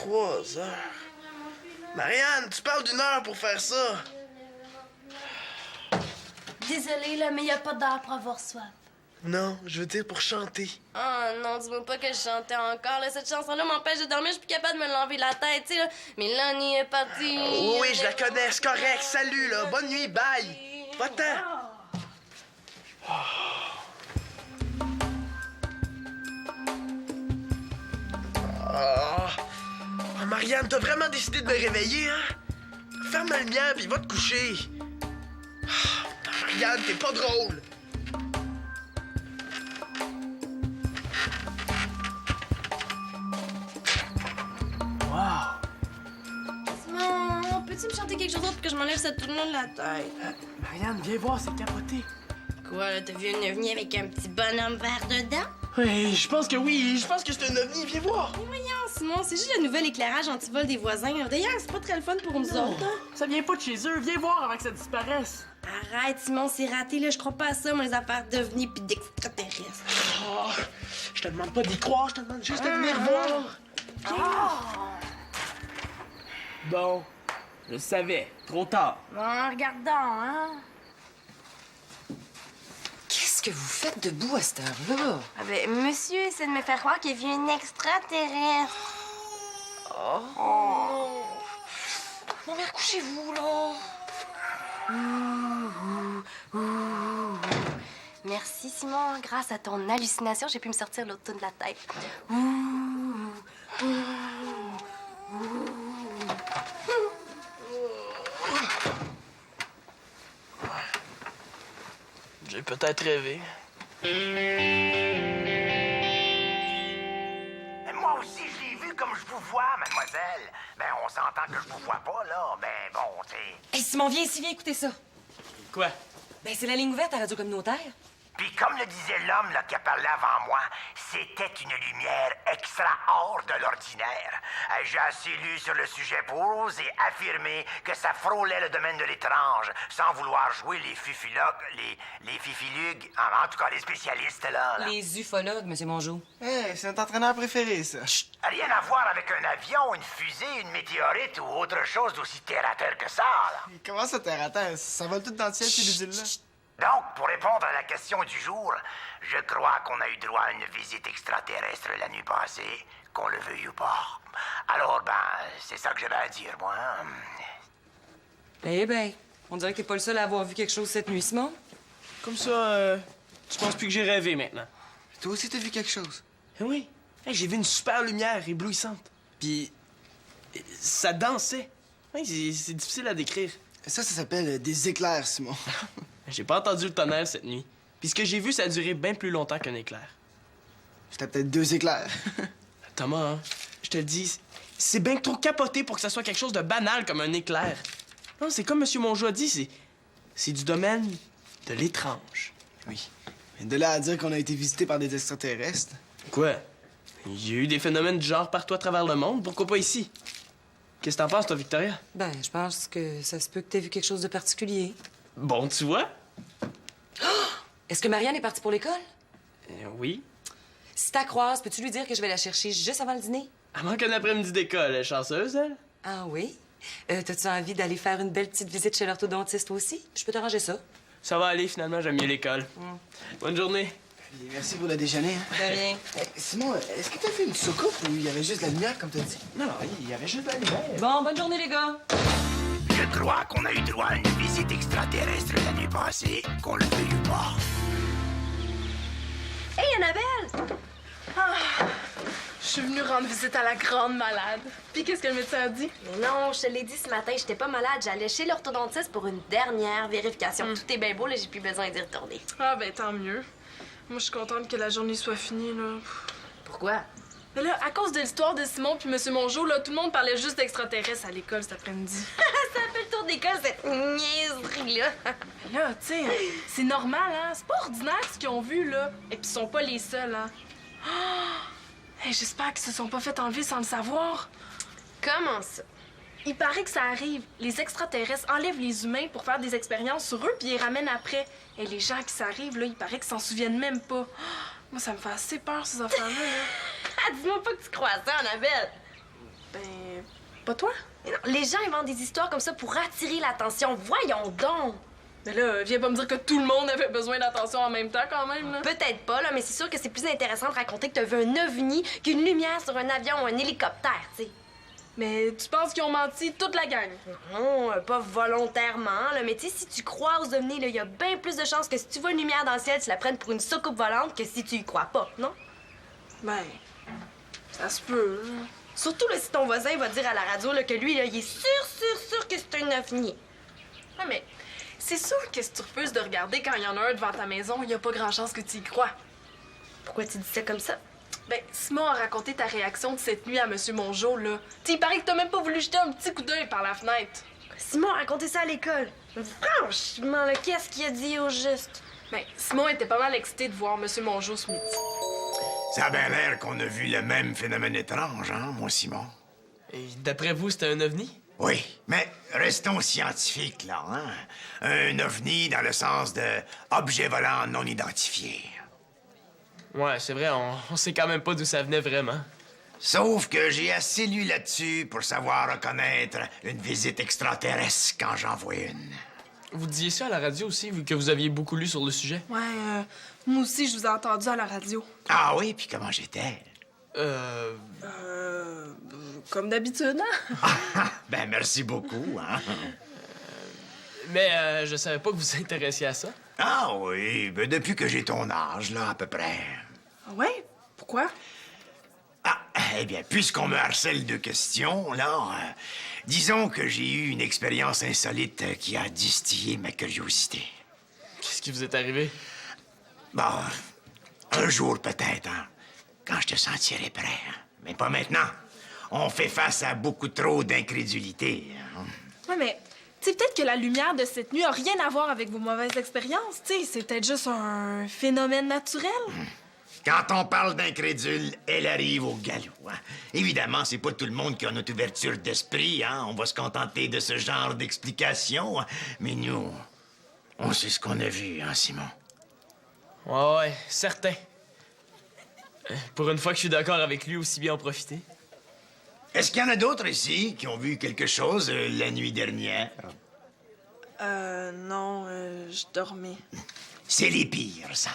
3 heures. Marianne, tu parles d'1 heure pour faire ça. Désolée, là, mais y a pas d'heure pour avoir soif. Non, je veux dire pour chanter. Oh non, dis-moi pas que je chantais encore. Là. Cette chanson-là m'empêche de dormir. Je suis plus capable de me l'enlever la tête, tu sais. Là. Mélanie est partie. Oui, je la connais, c'est correct. Salut, là. Bonne nuit, bye. Va-t'en. Oh, Marianne, t'as vraiment décidé de me réveiller, hein? Ferme la lumière puis va te coucher. Marianne, t'es pas drôle. Simon, peux-tu me chanter quelque chose d'autre pour que je m'enlève cette tourne de la tête? Marianne, viens voir, c'est capoté. Quoi, là, t'as vu une ovni avec un petit bonhomme vert dedans? Oui, je pense que oui. Je pense que c'est un ovni. Viens voir. Mais voyons, Simon, c'est juste le nouvel éclairage anti-vol des voisins. D'ailleurs, c'est pas très le fun pour nous autres. Hein? Ça vient pas de chez eux. Viens voir avant que ça disparaisse. Arrête, Simon, c'est raté, là. Je crois pas à ça, moi, les affaires d'ovnis pis d'extraterrestres. Oh, je te demande pas d'y croire, je te demande juste de venir voir. Bon, je savais. Trop tard. Bon, regardons, hein. Qu'est-ce que vous faites debout à cette heure-là? Ah ben, monsieur essaie de me faire croire qu'il a vu un extraterrestre. Oh. Mon mère, couchez-vous, là. Merci, Simon. Grâce à ton hallucination, j'ai pu me sortir l'autre tour de la tête. J'ai peut-être rêvé. Moi aussi, je l'ai vu comme je vous vois, mademoiselle. Ben, on s'entend que je vous vois pas, là. Ben, bon, c'est... Hey, Simon, viens ici, viens écouter ça. Quoi? Ben, c'est la ligne ouverte à Radio Communautaire. Puis comme le disait l'homme là, qui a parlé avant moi, c'était une lumière extra hors de l'ordinaire. J'ai assez lu sur le sujet pour oser affirmer que ça frôlait le domaine de l'étrange, sans vouloir jouer les fufilogues, les fifilugues, en tout cas les spécialistes là. Les ufologues, Monsieur Mongeau. Hey, c'est notre entraîneur préféré, ça. Chut, rien à voir avec un avion, une fusée, une météorite ou autre chose d'aussi terre-à-terre que ça, là. Comment ça, terre à terre? Ça vole tout dans le ciel, ces bidules-là? Donc, pour répondre à la question du jour, je crois qu'on a eu droit à une visite extraterrestre la nuit passée, qu'on le veuille ou pas. Alors, ben, c'est ça que j'avais à dire, moi. Eh ben, on dirait que t'es pas le seul à avoir vu quelque chose cette nuit, Simon. Comme ça, tu penses plus que j'ai rêvé maintenant? Toi aussi, t'as vu quelque chose? Eh oui. Hey, j'ai vu une super lumière éblouissante. Puis, ça dansait. Hey, c'est difficile à décrire. Ça s'appelle des éclairs, Simon. J'ai pas entendu le tonnerre cette nuit. Puis ce que j'ai vu, ça a duré bien plus longtemps qu'un éclair. C'était peut-être 2 éclairs. Thomas, hein, je te le dis, c'est bien trop capoté pour que ça soit quelque chose de banal comme un éclair. Non, c'est comme M. Mongeau a dit, c'est du domaine de l'étrange. Oui. Mais de là à dire qu'on a été visité par des extraterrestres... Quoi? Il y a eu des phénomènes du genre partout à travers le monde, pourquoi pas ici? Qu'est-ce que t'en penses, toi, Victoria? Ben, je pense que ça se peut que t'aies vu quelque chose de particulier. Bon, tu vois? Est-ce que Marianne est partie pour l'école? Oui. Si t'as croise, peux-tu lui dire que je vais la chercher juste avant le dîner? Elle manque un après-midi d'école, elle est chanceuse, elle? Ah oui? T'as-tu envie d'aller faire une belle petite visite chez l'orthodontiste aussi? Je peux t'arranger ça. Ça va aller, finalement, j'aime mieux l'école. Bonne journée. Puis merci pour le déjeuner. Hein. De rien. Hey, Simon, est-ce que t'as fait une soucoupe ou il y avait juste de la lumière, comme t'as dit? Non, il y avait juste de la lumière. Bon, bonne journée, les gars. Je crois qu'on a eu droit à une visite extraterrestre la nuit passée, qu'on le veuille ou pas. Hey, Annabelle! Je suis venue rendre visite à la grande malade. Puis qu'est-ce que le médecin a dit? Mais non, je te l'ai dit ce matin, j'étais pas malade. J'allais chez l'orthodontiste pour une dernière vérification. Tout est bien beau, là, j'ai plus besoin d'y retourner. Ah ben tant mieux. Moi, je suis contente que la journée soit finie, là. Pourquoi? Mais là, à cause de l'histoire de Simon puis Monsieur Mongeau, là, tout le monde parlait juste d'extraterrestres à l'école cet après-midi. Ça fait le tour d'école, cette niaiserie-là. Mais là, tu sais, c'est normal, hein? C'est pas ordinaire ce qu'ils ont vu, là. Et puis ils sont pas les seuls, hein. Hey, j'espère qu'ils se sont pas fait enlever sans le savoir. Comment ça? Il paraît que ça arrive. Les extraterrestres enlèvent les humains pour faire des expériences sur eux puis ils les ramènent après. Et les gens qui s'arrivent, là, il paraît qu'ils s'en souviennent même pas. Moi, ça me fait assez peur, ces affaires-là, là. Dis-moi pas que tu crois ça, Annabelle. Ben, pas toi? Mais non, les gens inventent des histoires comme ça pour attirer l'attention. Voyons donc! Mais là, viens pas me dire que tout le monde avait besoin d'attention en même temps, quand même, là. Peut-être pas, là, mais c'est sûr que c'est plus intéressant de raconter que t'as vu un ovni qu'une lumière sur un avion ou un hélicoptère, tu sais. Mais tu penses qu'ils ont menti toute la gang? Non, pas volontairement, là, mais tu sais, si tu crois aux ovnis, il y a bien plus de chances que si tu vois une lumière dans le ciel, tu la prennes pour une soucoupe volante que si tu y crois pas, non? Ben, ça se peut, là. Surtout là, si ton voisin va dire à la radio là, que lui, là, il est sûr que c'est un ovni. Ouais, mais c'est sûr que si tu refuses de regarder quand il y en a un devant ta maison, il y a pas grand chance que tu y crois. Pourquoi tu dis ça comme ça? Ben, Simon a raconté ta réaction de cette nuit à Monsieur Mongeau, là. T'sais, il paraît que t'as même pas voulu jeter un petit coup d'œil par la fenêtre. Simon a raconté ça à l'école. Franchement, là, qu'est-ce qu'il a dit au juste? Ben, Simon était pas mal excité de voir Monsieur Mongeau ce midi. Ça a bien l'air qu'on a vu le même phénomène étrange, hein, mon Simon? Et d'après vous, c'était un ovni? Oui, mais restons scientifiques, là, hein? Un ovni dans le sens de objet volant non identifié. Ouais, c'est vrai, on sait quand même pas d'où ça venait vraiment. Sauf que j'ai assez lu là-dessus pour savoir reconnaître une visite extraterrestre quand j'en vois une. Vous disiez ça à la radio aussi, vu que vous aviez beaucoup lu sur le sujet? Ouais, moi aussi, je vous ai entendu à la radio. Ah oui, puis comment j'étais? Comme d'habitude, hein? Ben, merci beaucoup, hein? Mais je savais pas que vous vous intéressiez à ça. Ah oui, ben depuis que j'ai ton âge, là, à peu près. Ouais? Pourquoi? Ah, eh bien, puisqu'on me harcèle de questions, là, disons que j'ai eu une expérience insolite qui a distillé ma curiosité. Qu'est-ce qui vous est arrivé? Bon, un jour peut-être, hein, quand je te sentirai prêt. Hein. Mais pas maintenant. On fait face à beaucoup trop d'incrédulité. Hein. Ouais, mais tu sais, peut-être que la lumière de cette nuit a rien à voir avec vos mauvaises expériences. Tu sais, c'est peut-être juste un phénomène naturel. Quand on parle d'incrédule, elle arrive au galop. Hein. Évidemment, c'est pas tout le monde qui a notre ouverture d'esprit. Hein. On va se contenter de ce genre d'explications. Mais nous, on sait ce qu'on a vu, hein, Simon? Ouais, certain. Pour une fois que je suis d'accord avec lui, aussi bien en profiter. Est-ce qu'il y en a d'autres ici qui ont vu quelque chose la nuit dernière? Non, je dormais. C'est les pires, ça.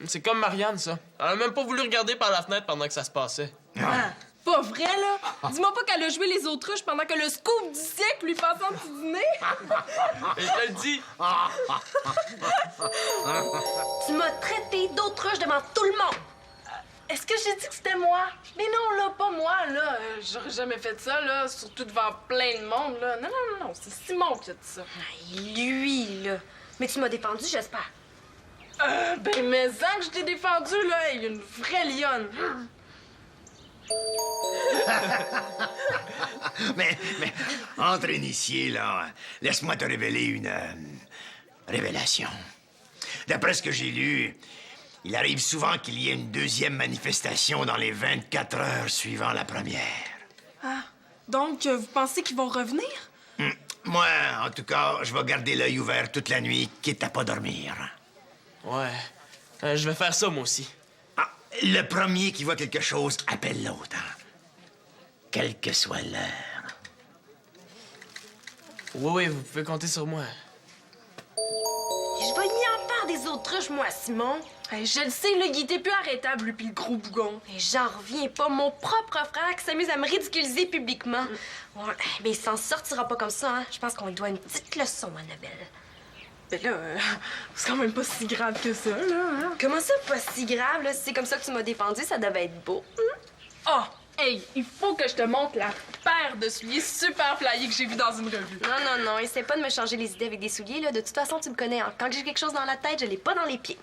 C'est comme Marianne, ça. Elle a même pas voulu regarder par la fenêtre pendant que ça se passait. Ah, pas vrai, là? Dis-moi pas qu'elle a joué les autruches pendant que le scoop du siècle lui passait en petit dîner. Et je te le dis. Tu m'as traité d'autruche devant tout le monde. Est-ce que j'ai dit que c'était moi? Mais non, là, pas moi, là. J'aurais jamais fait ça, là, surtout devant plein de monde, là. Non, non, non, non, c'est Simon qui a dit ça. Lui, là. Mais tu m'as défendu, j'espère. Ben, mais ça que je t'ai défendu, là, il y a une vraie lionne. mais, entre initiés, là, laisse-moi te révéler une révélation. D'après ce que j'ai lu, il arrive souvent qu'il y ait une deuxième manifestation dans les 24 heures suivant la première. Ah, donc, vous pensez qu'ils vont revenir? Moi, en tout cas, je vais garder l'œil ouvert toute la nuit, quitte à pas dormir. Ouais. Je vais faire ça, moi aussi. Ah, le premier qui voit quelque chose appelle l'autre. Hein. Quelle que soit l'heure. Oui, vous pouvez compter sur moi. Je vais y en faire des autruches, moi, Simon. Hey, je le sais, là, il était plus arrêtable, lui, pis le gros bougon. Mais j'en reviens pas. Mon propre frère qui s'amuse à me ridiculiser publiquement. Ouais, mais il s'en sortira pas comme ça, hein. Je pense qu'on lui doit une petite leçon, Annabelle. Mais là, c'est quand même pas si grave que ça, là, hein? Comment ça, pas si grave, là? Si c'est comme ça que tu m'as défendu, ça devait être beau. Oh, hey, il faut que je te montre la paire de souliers super flyés que j'ai vu dans une revue. Non, non, non, essaie pas de me changer les idées avec des souliers, là. De toute façon, tu me connais, hein. Quand j'ai quelque chose dans la tête, je l'ai pas dans les pieds.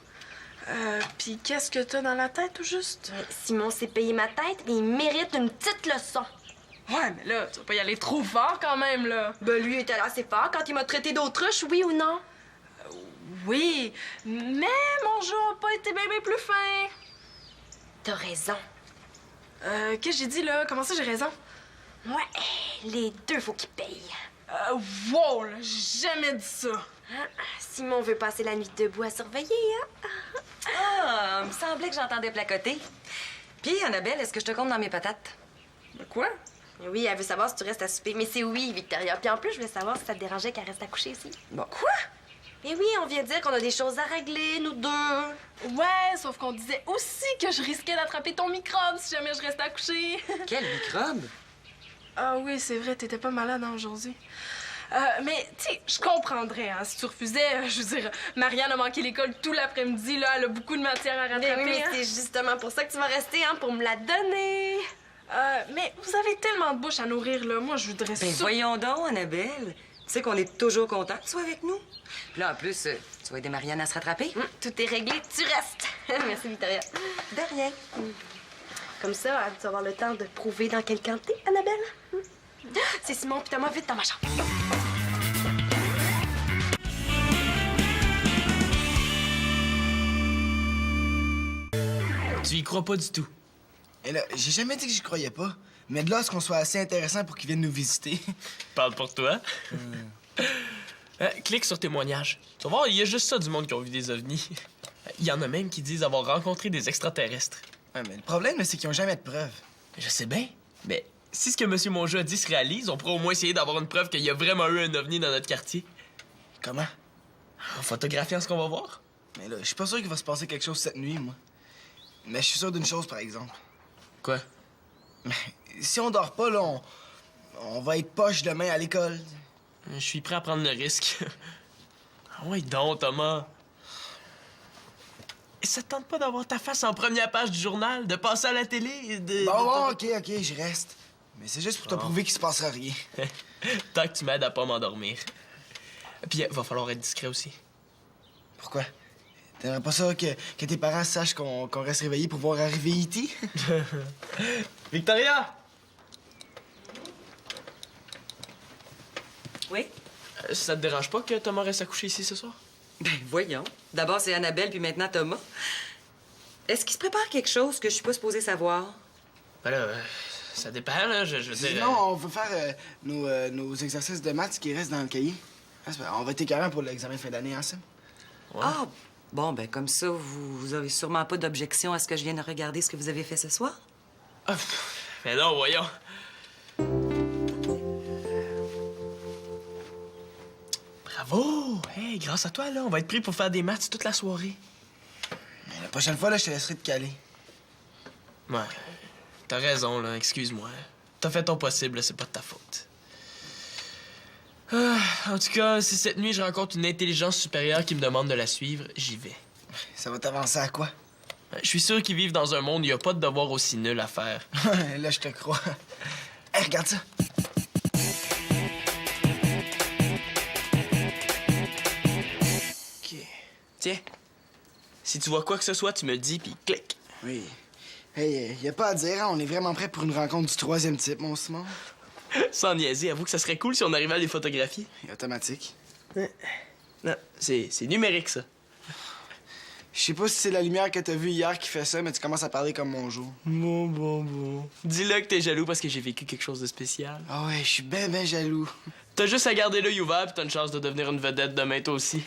Puis qu'est-ce que t'as dans la tête, au juste? Simon s'est payé ma tête, mais il mérite une petite leçon. Ouais, mais là, tu vas pas y aller trop fort quand même, là. Ben, lui était assez fort quand il m'a traité d'autruche, oui ou non? Oui, mais mon jeu a pas été bien plus fin. T'as raison. Qu'est-ce que j'ai dit, là? Comment ça, j'ai raison? Ouais, les deux, faut qu'ils payent. Wow, là, j'ai jamais dit ça. Hein? Simon veut passer la nuit debout à surveiller, hein? Ah, il me semblait que j'entendais placoter. Puis, Annabelle, est-ce que je te compte dans mes patates? Quoi? Oui, elle veut savoir si tu restes à souper. Mais c'est oui, Victoria. Puis en plus, je voulais savoir si ça te dérangeait qu'elle reste à coucher aussi. Bon. Quoi? Mais oui, on vient de dire qu'on a des choses à régler, nous deux. Ouais, sauf qu'on disait aussi que je risquais d'attraper ton microbe si jamais je restais à coucher. Quel microbe? Ah oui, c'est vrai, t'étais pas malade hein, aujourd'hui. Mais, tu sais, je comprendrais, hein, si tu refusais. Je veux dire, Marianne a manqué l'école tout l'après-midi, là. Elle a beaucoup de matière à rattraper. Mais oui, mais hein. c'est justement pour ça que tu vas rester, hein, pour me la donner. Mais vous avez tellement de bouche à nourrir, là. Moi, je voudrais Ben ça. voyons donc, Annabelle. Tu sais qu'on est toujours content que tu sois avec nous. Puis là, en plus, tu vas aider Marianne à se rattraper. Tout est réglé, tu restes. Merci, Victoria. De rien. Comme ça, tu vas avoir le temps de prouver dans quel camp t'es, Annabelle. C'est Simon, puis Thomas, vite dans ma chambre. Tu y crois pas du tout. Et là, j'ai jamais dit que j'y croyais pas. Mais de là à ce qu'on soit assez intéressant pour qu'ils viennent nous visiter. Parle pour toi. Clique sur témoignages. Tu vas voir, il y a juste ça du monde qui ont vu des ovnis. Il y en a même qui disent avoir rencontré des extraterrestres. Ouais, mais le problème, c'est qu'ils ont jamais de preuves. Je sais bien, mais si ce que M. Monjou a dit se réalise, on pourra au moins essayer d'avoir une preuve qu'il y a vraiment eu un ovni dans notre quartier. Comment? En photographiant ce qu'on va voir. Mais là, je suis pas sûr qu'il va se passer quelque chose cette nuit, moi. Mais je suis sûr d'une chose, par exemple. Quoi? Mais si on dort pas, là, on va être poche demain à l'école. Je suis prêt à prendre le risque. Ah ouais donc, Thomas. Et ça te tente pas d'avoir ta face en première page du journal, de passer à la télé, Bon, OK, je reste. Mais c'est juste pour te prouver qu'il se passera rien. Tant que tu m'aides à pas m'endormir. Puis, va falloir être discret aussi. Pourquoi? T'aimerais pas ça que tes parents sachent qu'on reste réveillés pour voir arriver E.T.? Victoria! Oui? Ça te dérange pas que Thomas reste à coucher ici ce soir? Ben voyons. D'abord, c'est Annabelle, puis maintenant Thomas. Est-ce qu'il se prépare quelque chose que je suis pas supposée savoir? Ben là, ça dépend, là. Je veux dire... Non, on va faire nos exercices de maths qui restent dans le cahier. Hein, on va être écœurants pour l'examen de fin d'année ensemble. Ouais. Ah, bon, ben comme ça, vous avez sûrement pas d'objection à ce que je vienne regarder ce que vous avez fait ce soir? Ah, mais non, voyons. Bravo! Hey, grâce à toi, là, on va être pris pour faire des maths toute la soirée. Mais la prochaine fois, là, je te laisserai te caler. Ouais, t'as raison, là, excuse-moi. T'as fait ton possible, là, c'est pas de ta faute. Ah, en tout cas, si cette nuit je rencontre une intelligence supérieure qui me demande de la suivre, j'y vais. Ça va t'avancer à quoi? Je suis sûr qu'ils vivent dans un monde où il n'y a pas de devoir aussi nul à faire. Là, je te crois. Hey, regarde ça. OK. Tiens, si tu vois quoi que ce soit, tu me dis, puis clique. Oui. Hey, y a pas à dire, hein, on est vraiment prêt pour une rencontre du troisième type, mon Simon. Sans niaiser, avoue que ça serait cool si on arrivait à les photographier. Et automatique. Non, c'est numérique, ça. Je sais pas si c'est la lumière que t'as vue hier qui fait ça, mais tu commences à parler comme mon jour. Bon. Dis-le que t'es jaloux parce que j'ai vécu quelque chose de spécial. Ah ouais, je suis ben jaloux. T'as juste à garder l'œil ouvert, puis t'as une chance de devenir une vedette demain, toi aussi.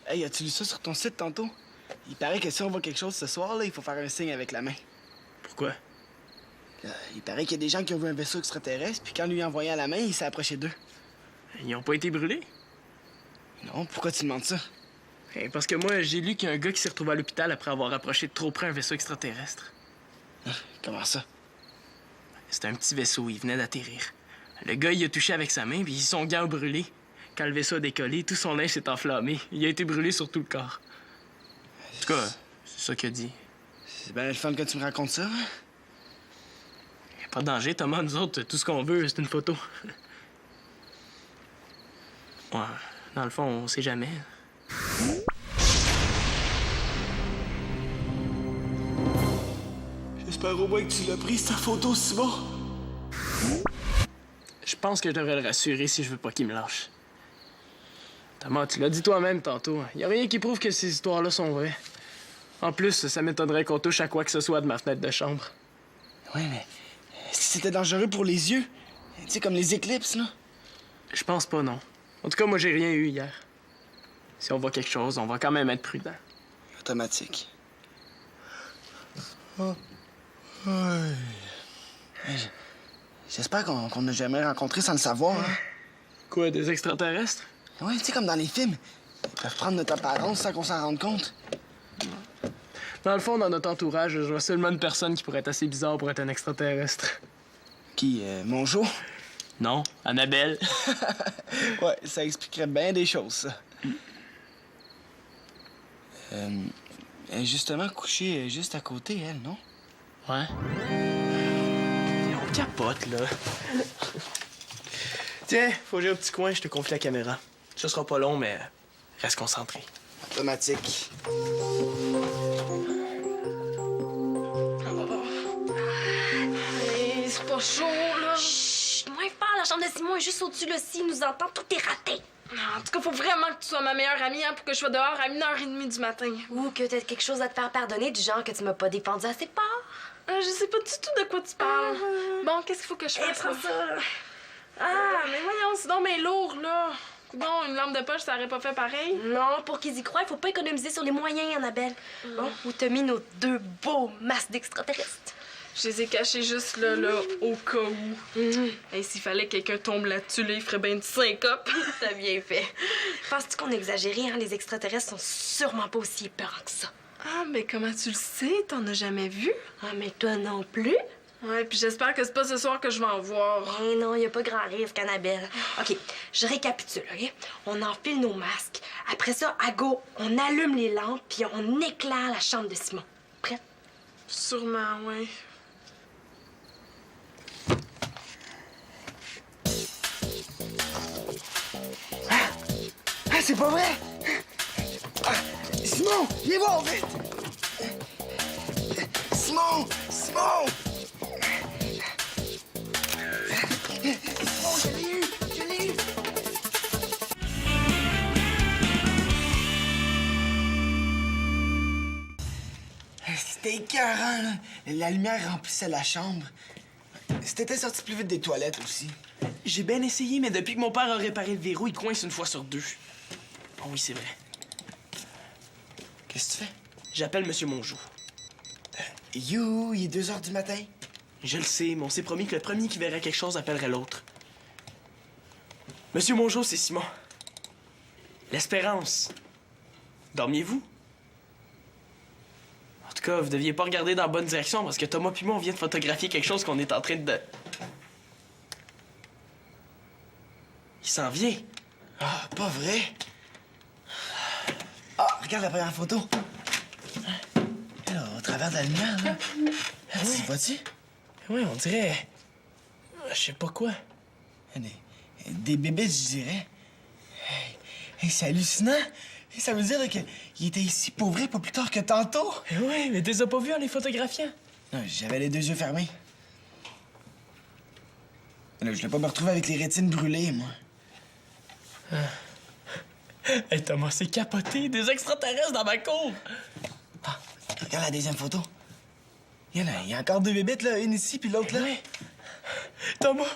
Hey, as-tu lu ça sur ton site tantôt? Il paraît que si on voit quelque chose ce soir, là, il faut faire un signe avec la main. Pourquoi? Il paraît qu'il y a des gens qui ont vu un vaisseau extraterrestre, puis quand lui a envoyé à la main, il s'est approché d'eux. Ils ont pas été brûlés? Non, pourquoi tu demandes ça? Parce que moi, j'ai lu qu'il y a un gars qui s'est retrouvé à l'hôpital après avoir approché de trop près un vaisseau extraterrestre. Comment ça? C'était un petit vaisseau, il venait d'atterrir. Le gars, il a touché avec sa main, puis son gant a brûlé. Quand le vaisseau a décollé, tout son linge s'est enflammé. Il a été brûlé sur tout le corps. En tout cas, c'est ça qu'il a dit. C'est bien le fun que tu me racontes ça. Hein? Y a pas de danger, Thomas. Nous autres, tout ce qu'on veut, c'est une photo. Ouais, dans le fond, on sait jamais. J'espère au moins que tu l'as pris, sa photo, Simon. Je pense que je devrais le rassurer si je veux pas qu'il me lâche. Thomas, tu l'as dit toi-même tantôt. Y a rien qui prouve que ces histoires-là sont vraies. En plus, ça m'étonnerait qu'on touche à quoi que ce soit de ma fenêtre de chambre. Ouais, mais si c'était dangereux pour les yeux, tu sais, comme les éclipses, là. Je pense pas, non. En tout cas, moi, j'ai rien eu hier. Si on voit quelque chose, on va quand même être prudent. Automatique. Oh. Ouais. J'espère qu'on n'a jamais rencontré sans le savoir, hein? Quoi, des extraterrestres? Ouais, tu sais, comme dans les films. Ils peuvent prendre notre apparence sans qu'on s'en rende compte. Dans le fond, dans notre entourage, je vois seulement une personne qui pourrait être assez bizarre pour être un extraterrestre. Qui, Monjo? Non, Annabelle. Ouais, ça expliquerait bien des choses, ça. Elle est justement couchée juste à côté, elle, non? Ouais. On capote, là. Tiens, faut que j'aille au petit coin, je te confie la caméra. Ça sera pas long, mais reste concentré. Automatique. Hey, c'est pas chaud, là. Chut, moins fort, la chambre de Simon est juste au-dessus, là. S'il nous entend, tout est raté. En tout cas, faut vraiment que tu sois ma meilleure amie hein, pour que je sois dehors à 1h30 du matin. Ou que t'as quelque chose à te faire pardonner, du genre que tu m'as pas défendu assez fort. Je sais pas du tout de quoi tu parles. Bon, qu'est-ce qu'il faut que je fasse? prends ça. Ah, mais voyons, c'est donc bien lourd, là. Coudonc, une lampe de poche, ça aurait pas fait pareil. Non, pour qu'ils y croient, il faut pas économiser sur les moyens, Annabelle. Bon, où t'as mis nos 2 beaux masses d'extraterrestres? Je les ai cachés juste là, au cas où. Et s'il fallait que quelqu'un tombe là-dessus, là, il ferait bien une syncope. T'as bien fait. Penses-tu qu'on a exagéré, hein? Les extraterrestres sont sûrement pas aussi épeurants que ça. Ah, mais comment tu le sais? T'en as jamais vu? Ah, mais toi non plus? Ouais, puis j'espère que c'est pas ce soir que je vais en voir. Eh non, y a pas grand risque, Annabelle. OK, je récapitule, OK? On enfile nos masques. Après ça, à go, on allume les lampes puis on éclaire la chambre de Simon. Prête? Sûrement, ouais. Ah, c'est pas vrai! Ah, Simon, viens voir, vite! Simon! Simon! Simon, je l'ai eu! Je l'ai eu! C'était écœurant, là. La lumière remplissait la chambre. C'était sorti plus vite des toilettes aussi. J'ai bien essayé, mais depuis que mon père a réparé le verrou, il coince une fois sur 2. Oh oui, c'est vrai. Qu'est-ce que tu fais? J'appelle Monsieur Mongeau. You, il est 2 heures du matin. Je le sais, mais on s'est promis que le premier qui verrait quelque chose appellerait l'autre. Monsieur Mongeau, c'est Simon. L'Espérance. Dormiez-vous? En tout cas, vous deviez pas regarder dans la bonne direction parce que Thomas puis moi, on vient de photographier quelque chose qu'on est en train de... Il s'en vient. Ah, pas vrai? Ah, regarde la première photo. Là, au travers de la lumière, là. Tu vois-tu? Oui, on dirait... Je sais pas quoi. Des bébés, je dirais. Hey, c'est hallucinant. Et ça veut dire là, qu'il était ici pour vrai pas plus tard que tantôt. Oui, mais t'es pas vu en les photographiant. Non, j'avais les 2 yeux fermés. Là, je voulais pas me retrouver avec les rétines brûlées, moi. Hey, Thomas, c'est capoté. Des extraterrestres dans ma cour. Ah, regarde la deuxième photo. Il y a encore 2 bébites, là. Une ici, puis l'autre là. Oui. Thomas,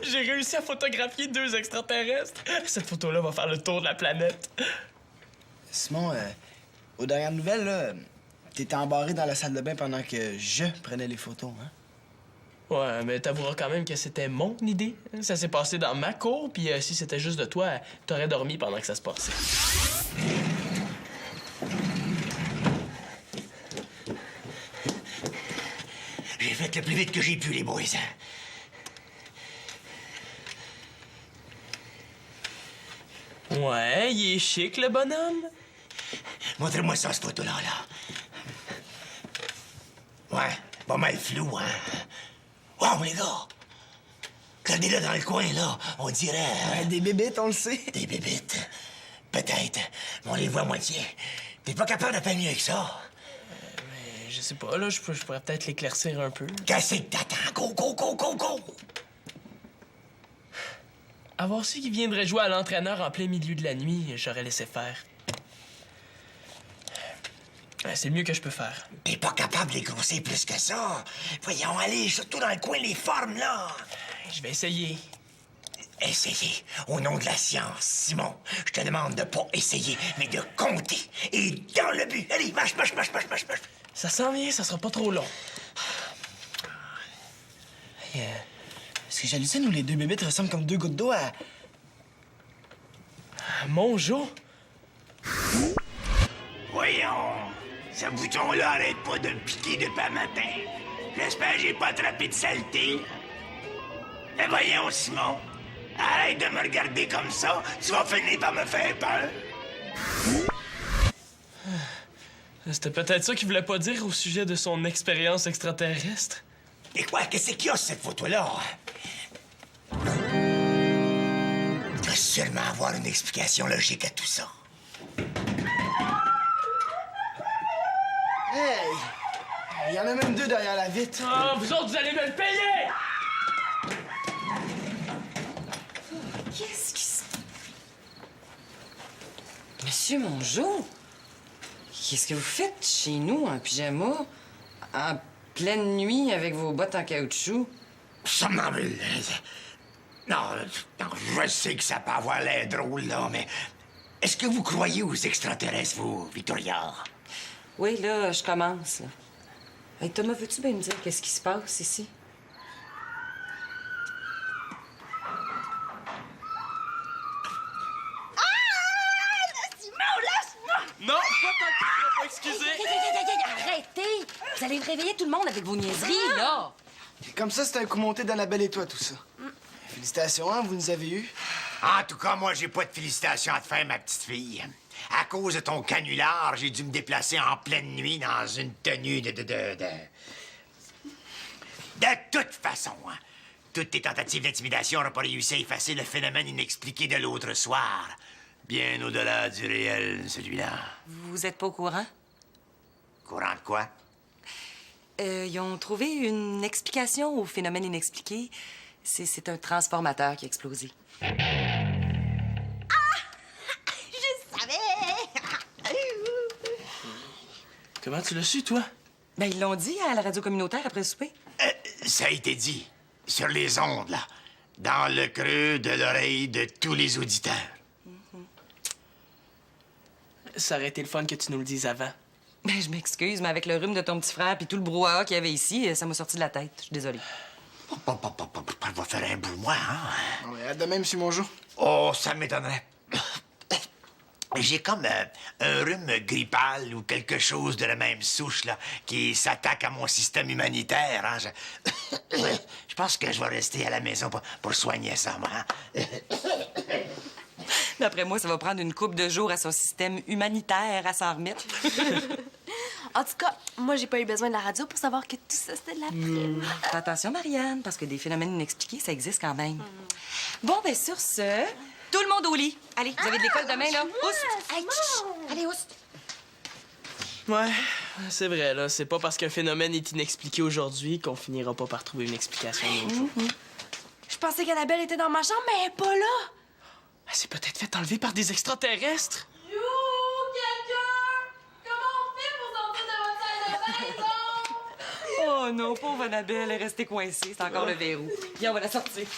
j'ai réussi à photographier 2 extraterrestres. Cette photo-là va faire le tour de la planète. Simon, aux dernières nouvelles, là, t'étais embarré dans la salle de bain pendant que je prenais les photos, hein? Ouais, mais t'avoueras quand même que c'était mon idée. Ça s'est passé dans ma cour, puis si c'était juste de toi, t'aurais dormi pendant que ça se passait. J'ai fait le plus vite que j'ai pu, les boys. Ouais, il est chic, le bonhomme. Montrez-moi ça, cette photo-là, là. Ouais, pas mal flou, hein? Wow, les gars! Regardez-là dans le coin, là. On dirait... Des bébites, on le sait. Des bébites. Peut-être, mais on les voit à moitié. T'es pas capable de faire mieux que ça? Je sais pas, là, je pourrais peut-être l'éclaircir un peu. Qu'est-ce que t'attends? Go, go, go, go, go! Avoir su qu'il viendrait jouer à l'entraîneur en plein milieu de la nuit, j'aurais laissé faire. C'est le mieux que je peux faire. T'es pas capable de les grossir plus que ça. Voyons, allez, surtout dans le coin, les formes, là. Je vais essayer. Essayez. Au nom de la science, Simon, je te demande de pas essayer, mais de compter. Et dans le but. Allez, marche. Ça s'en vient, ça sera pas trop long. Hey, est-ce que j'hallucine ou les deux bébés te ressemblent comme deux gouttes d'eau à... Mon Jo? Voyons. Ce bouton-là arrête pas de me piquer depuis un matin. J'espère que j'ai pas attrapé de saleté. Mais voyons, Simon. Arrête de me regarder comme ça. Tu vas finir par me faire peur. C'était peut-être ça qu'il voulait pas dire au sujet de son expérience extraterrestre. Et quoi? Qu'est-ce qu'il y a, cette photo-là? Il doit sûrement avoir une explication logique à tout ça. Hey! Il y en a même deux derrière la vitre. Ah, vous autres, vous allez me le payer! Qu'est-ce qui se... Monsieur Mongeau, qu'est-ce que vous faites chez nous en pyjama, en pleine nuit avec vos bottes en caoutchouc? Somnambule. Non, je sais que ça peut avoir l'air drôle, là, mais... Est-ce que vous croyez aux extraterrestres, vous, Victoria? Oui, là, je commence. Là. Hey, Thomas, veux-tu bien me dire qu'est-ce qui se passe ici? Non, pas excusez! Arrêtez! Vous allez réveiller tout le monde avec vos niaiseries, là! Comme ça, c'est un coup monté d'Annabelle et toi, tout ça. Félicitations, hein, vous nous avez eus. En tout cas, moi, j'ai pas de félicitations à te faire, ma petite fille. À cause de ton canular, j'ai dû me déplacer en pleine nuit dans une tenue de toute façon, hein. Toutes tes tentatives d'intimidation n'auront pas réussi à effacer le phénomène inexpliqué de l'autre soir. Bien au-delà du réel, celui-là. Vous êtes pas au courant? Courant de quoi? Ils ont trouvé une explication au phénomène inexpliqué. C'est un transformateur qui a explosé. Comment tu l'as su, toi? Ben, ils l'ont dit à la radio communautaire après le souper. Ça a été dit, sur les ondes, là, dans le creux de l'oreille de tous les auditeurs. Ça aurait été le fun que tu nous le dises avant. Ben, je m'excuse, mais avec le rhume de ton petit frère puis tout le brouhaha qu'il y avait ici, ça m'a sorti de la tête. Je suis désolée. Elle va faire un bout, moi, hein? Non, mais à demain, monsieur Mongeau. Oh, ça m'étonnerait. J'ai comme un rhume grippal ou quelque chose de la même souche, là, qui s'attaque à mon système humanitaire, hein. Je pense que je vais rester à la maison pour soigner ça, moi, hein? D'après moi, ça va prendre une couple de jours à son système humanitaire à s'en remettre. En tout cas, moi, j'ai pas eu besoin de la radio pour savoir que tout ça, c'était de la prime. Fais attention, Marianne, parce que des phénomènes inexpliqués, ça existe quand même. Bon, ben sur ce, tout le monde au lit. Allez, vous avez de l'école demain, là. Oust! Hey, tch, allez, oust! Ouais, c'est vrai, là. C'est pas parce qu'un phénomène est inexpliqué aujourd'hui qu'on finira pas par trouver une explication un autre jour. Je pensais qu'Annabelle était dans ma chambre, mais elle est pas là. Elle s'est peut-être fait enlever par des extraterrestres. You, quelqu'un! Comment on fait pour sortir de votre salle de maison? Oh non, pauvre Annabelle, elle est restée coincée. C'est encore le verrou. Viens, on va la sortir.